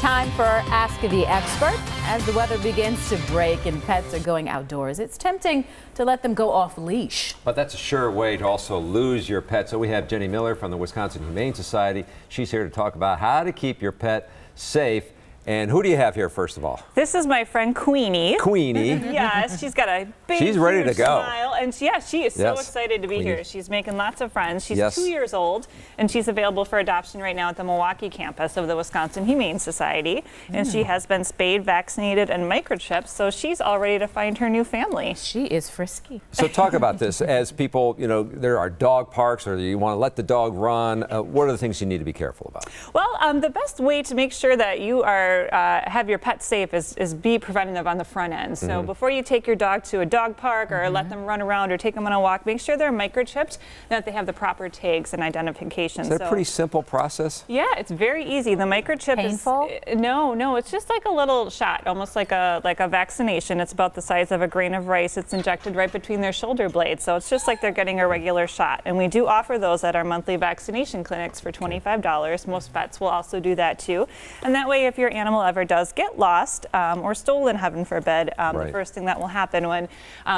Time for Ask the Expert. As the weather begins to break and pets are going outdoors, it's tempting to let them go off leash. But that's a sure way to also lose your pet. So we have Jenny Miller from the Wisconsin Humane Society. She's here to talk about how to keep your pet safe. And who do you have here, first of all? This is my friend Queenie. Queenie. Yes, she's got a big She's ready to go. smile. And she is so excited to be here. She's making lots of friends. She's 2 years old, and she's available for adoption right now at the Milwaukee campus of the Wisconsin Humane Society. And she has been spayed, vaccinated, and microchipped, so she's all ready to find her new family. She is frisky. So talk about this. As people, you know, there are dog parks, or you want to let the dog run. What are the things you need to be careful about? Well, the best way to make sure that you are have your pet safe is be preventative on the front end. So before you take your dog to a dog park or let them run around or take them on a walk, make sure they're microchipped and that they have the proper tags and identification. Is that a pretty simple process? Yeah, it's very easy. The microchip Painful? is no, it's just like a little shot, almost like a vaccination. It's about the size of a grain of rice. It's injected right between their shoulder blades, so it's just like they're getting a regular shot. And we do offer those at our monthly vaccination clinics for $25. Most vets will also do that too. And that way, if your animal ever does get lost or stolen, heaven forbid, the first thing that will happen when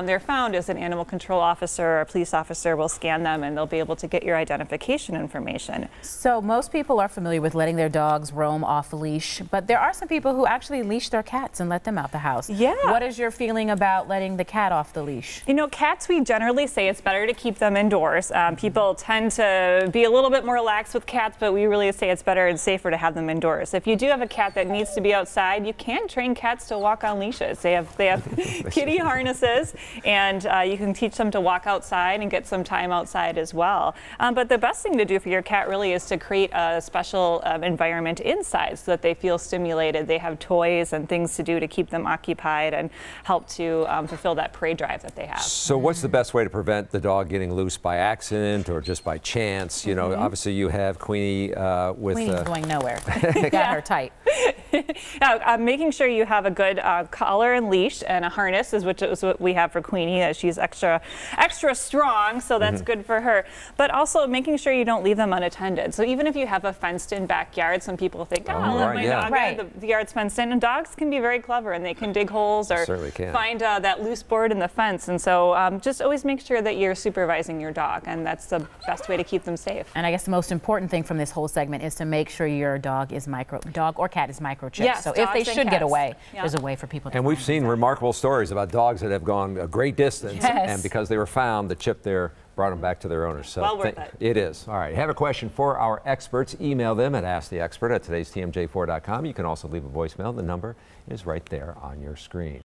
they're found is an animal control officer or a police officer will scan them, and they'll be able to get your identification information. So most people are familiar with letting their dogs roam off a leash, but there are some people who actually leash their cats and let them out the house. Yeah. What is your feeling about letting the cat off the leash? You know, cats, we generally say it's better to keep them indoors. People tend to be a little bit more lax with cats, but we really say it's better and safer to have them indoors. If you do have a cat that needs to be outside, you can train cats to walk on leashes. They have kitty harnesses, and you can teach them to walk outside and get some time outside as well. But the best thing to do for your cat really is to create a special environment inside so that they feel stimulated. They have toys and things to do to keep them occupied and help to fulfill that prey drive that they have. So what's the best way to prevent the dog getting loose by accident or just by chance? You know, obviously you have Queenie with... Queenie's going nowhere. Got her tight. Making sure you have a good collar and leash and a harness, which is what we have for Queenie. She's extra strong, so that's good for her. But also making sure you don't leave them unattended. So even if you have a fenced-in backyard, some people think, I'll let my dog out. The yard's fenced in, and dogs can be very clever, and they can dig holes or find that loose board in the fence. And so just always make sure that you're supervising your dog, and that's the best way to keep them safe. And I guess the most important thing from this whole segment is to make sure your dog or cat is microchipped. Yes, so if they should get away, there's a way for people to And we've seen remarkable stories about dogs that have gone a great distance, and because they were found, the chip there brought them back to their owners. So well worth it. It is. All right, have a question for our experts, email them at asktheexpert@todaystmj4.com. You can also leave a voicemail. The number is right there on your screen.